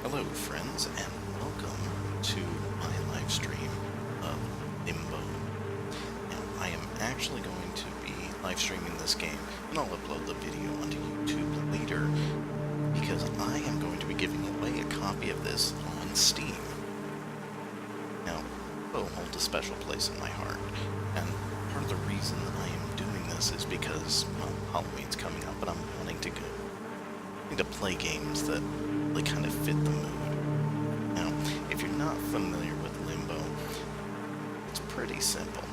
Hello, friends, and welcome to my live stream of Limbo. Now, I am actually going to be live streaming this game, and I'll upload the video onto YouTube later, because I am going to be giving away a copy of this on Steam. Now, Limbo holds a special place in my heart, and part of the reason that I am doing this is because, well, Halloween's coming up, and I'm wanting to play games that really kind of fit the mood. Now, if you're not familiar with Limbo, it's pretty simple.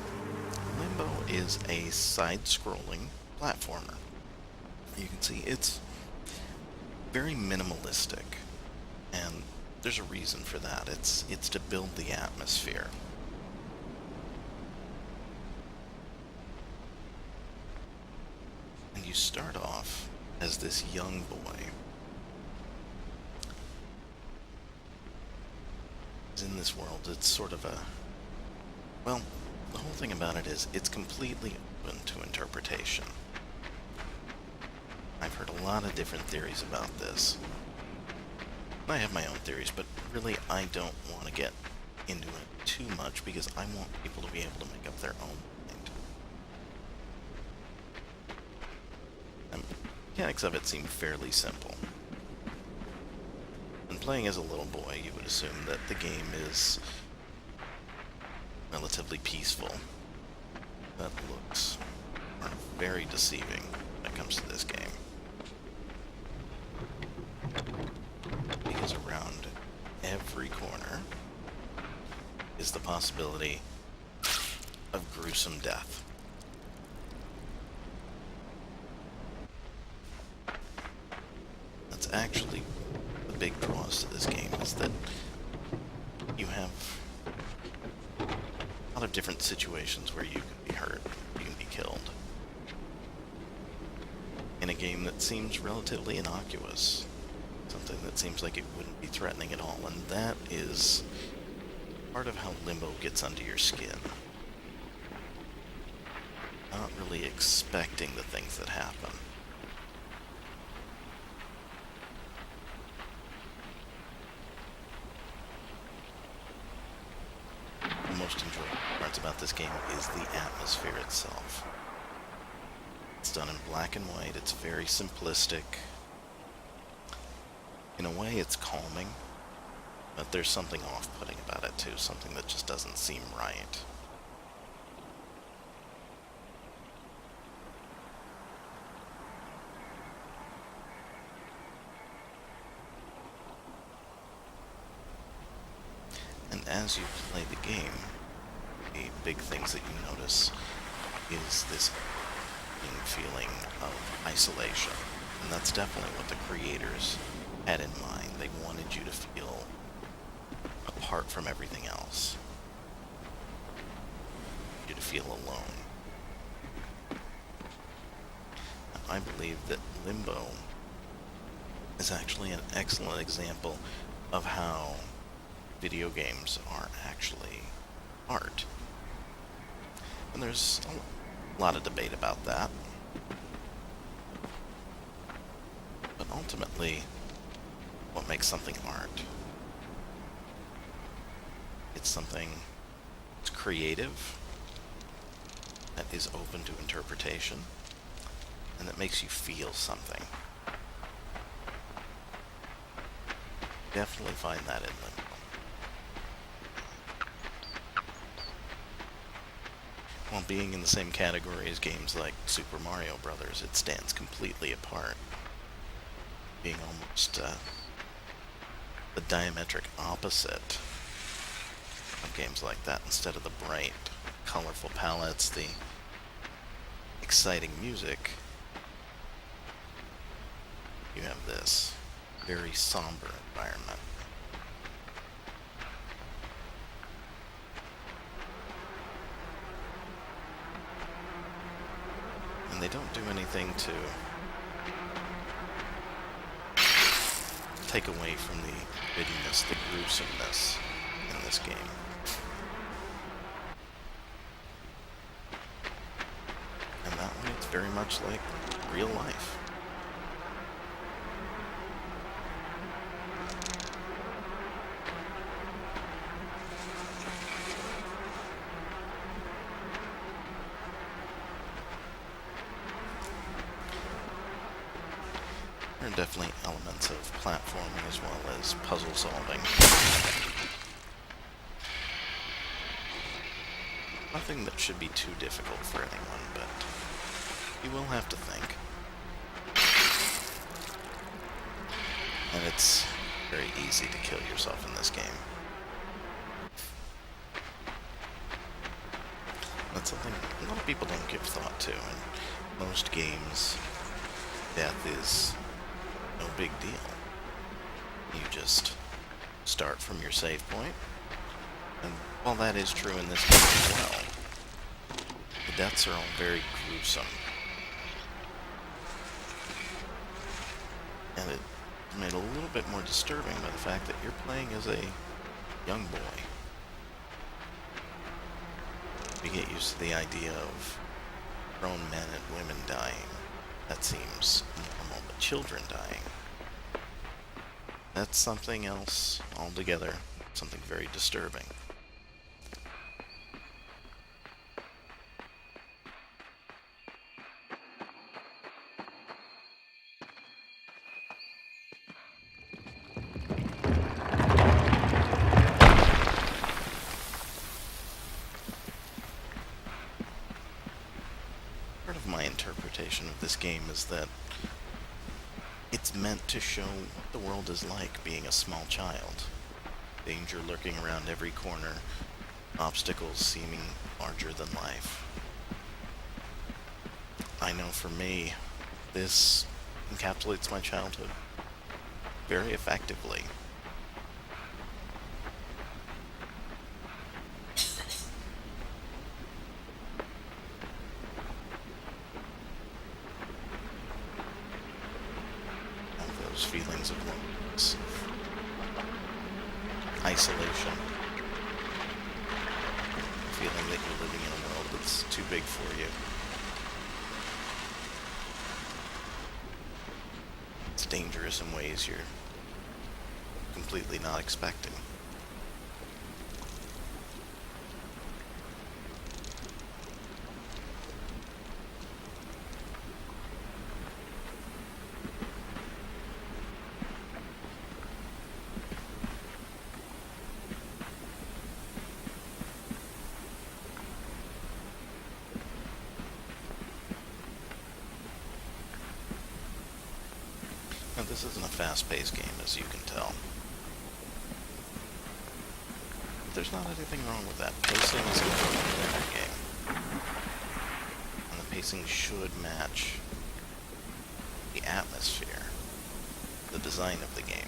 Limbo is a side-scrolling platformer. You can see it's very minimalistic, and there's a reason for that. It's to build the atmosphere. And you start off as this young boy. In this world, it's sort of well, the whole thing about it is it's completely open to interpretation. I've heard a lot of different theories about this. I have my own theories, but really I don't want to get into it too much because I want people to be able to make up their own mind. The mechanics of it seem fairly simple. When playing as a little boy, you would assume that the game is relatively peaceful. That looks very deceiving when it comes to this game. Because around every corner is the possibility of gruesome death. That's actually the big draws to this game, is that you have a lot of different situations where you can be hurt, you can be killed. In a game that seems relatively innocuous, something that seems like it wouldn't be threatening at all, and that is part of how Limbo gets under your skin. Not really expecting the things that happen. The most enjoyable parts about this game is the atmosphere itself. It's done in black and white, it's very simplistic. In a way, it's calming, but there's something off-putting about it too, something that just doesn't seem right. And as you play the game, the big things that you notice is this feeling of isolation. And that's definitely what the creators had in mind. They wanted you to feel apart from everything else. You to feel alone. I believe that Limbo is actually an excellent example of how video games are actually art. And there's a lot of debate about that. But ultimately, what makes something art? It's something that's creative, that is open to interpretation, and that makes you feel something. Definitely find that in Limbo. While being in the same category as games like Super Mario Bros., it stands completely apart. Being almost the diametric opposite of games like that. Instead of the bright, colorful palettes, the exciting music, you have this very somber environment. And they don't do anything to take away from the grittiness, the gruesomeness in this game. And that way it's very much like real life. definitely elements of platforming as well as puzzle solving. Nothing that should be too difficult for anyone, but you will have to think. And it's very easy to kill yourself in this game. That's something a lot of people don't give thought to. In most games, death is no big deal. You just start from your save point, and while that is true in this game as well, the deaths are all very gruesome. And it's made a little bit more disturbing by the fact that you're playing as a young boy. You get used to the idea of grown men and women dying. That seems normal, but children dying, that's something else altogether, something very disturbing. Part of my interpretation of this game is that it's meant to show what the world is like being a small child. Danger lurking around every corner, obstacles seeming larger than life. I know for me, this encapsulates my childhood very effectively. Those feelings of loneliness, isolation, feeling that you're living in a world that's too big for you. It's dangerous in ways you're completely not expecting. Now, this isn't a fast-paced game, as you can tell. But there's not anything wrong with that. Pacing is important in every game. And the pacing should match the atmosphere, the design of the game.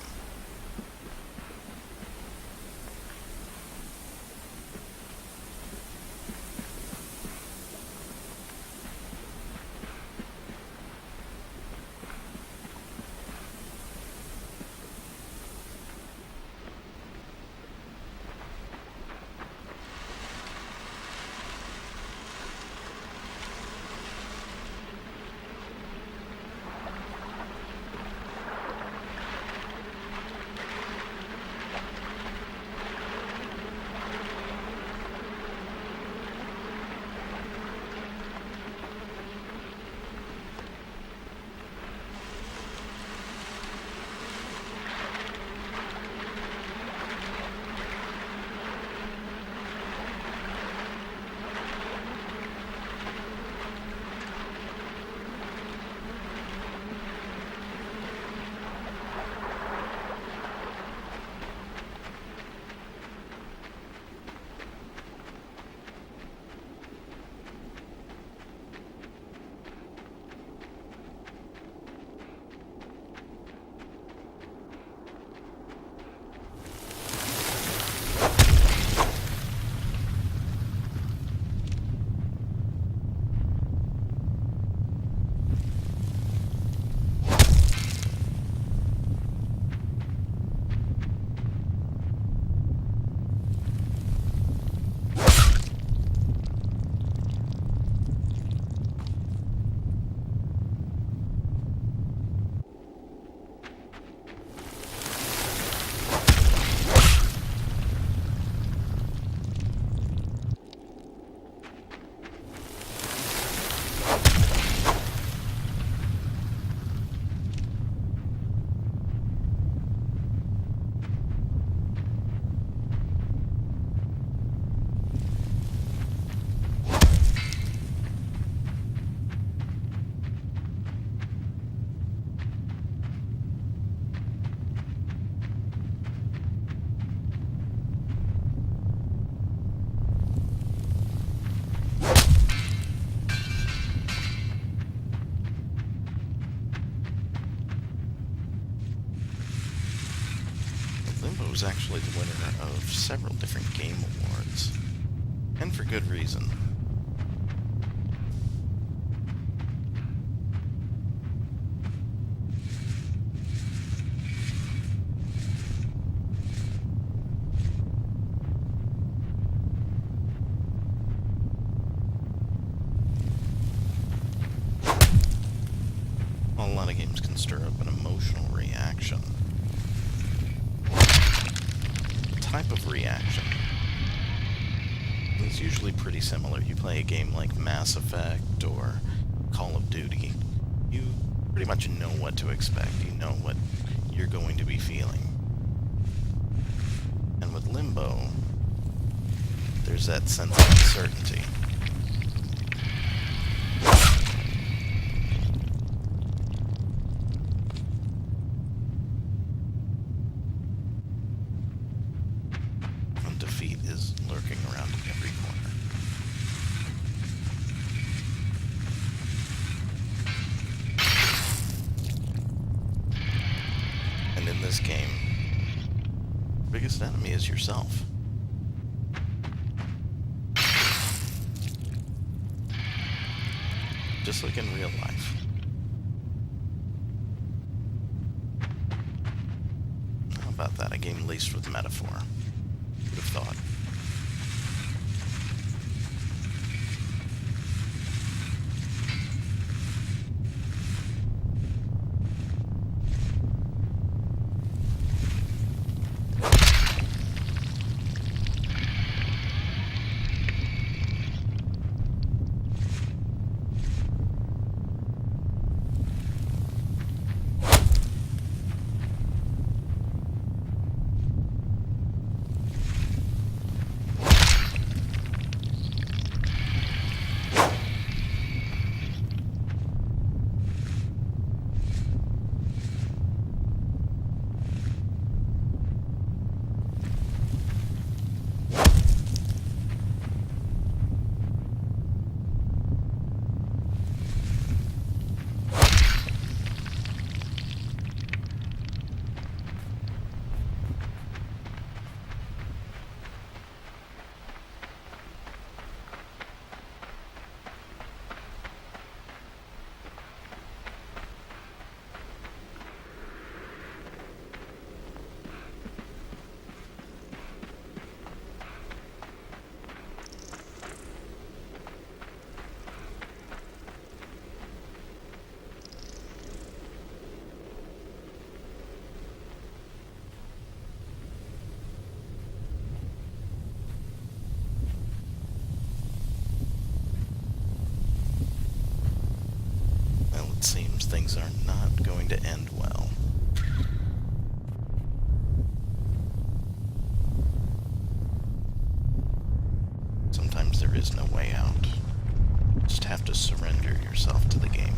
Limbo is actually the winner of several different game awards, and for good reason. Well, a lot of games can stir up an emotional reaction. The type of reaction is usually pretty similar. You play a game like Mass Effect or Call of Duty, you pretty much know what to expect. You know what you're going to be feeling. And with Limbo, there's that sense of uncertainty. And defeat is lurking around every corner. And in this game, the biggest enemy is yourself. Just like in real life. How about that? A game laced with metaphor. Who'd have thought? Well, it seems things are not going to end well. Sometimes there is no way out. You just have to surrender yourself to the game.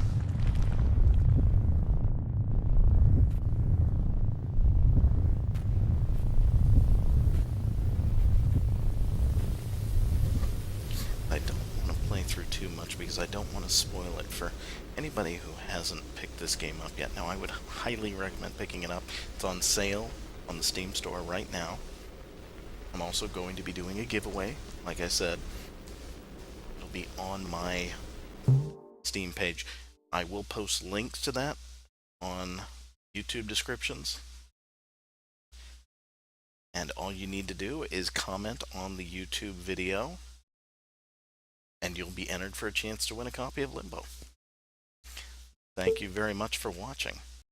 I don't want to play through too much because I don't want to spoil it for anybody who hasn't picked this game up yet. Now, I would highly recommend picking it up. It's on sale on the Steam store right now. I'm also going to be doing a giveaway. Like I said, it'll be on my Steam page. I will post links to that on YouTube descriptions. And all you need to do is comment on the YouTube video, and you'll be entered for a chance to win a copy of Limbo. Thank you very much for watching.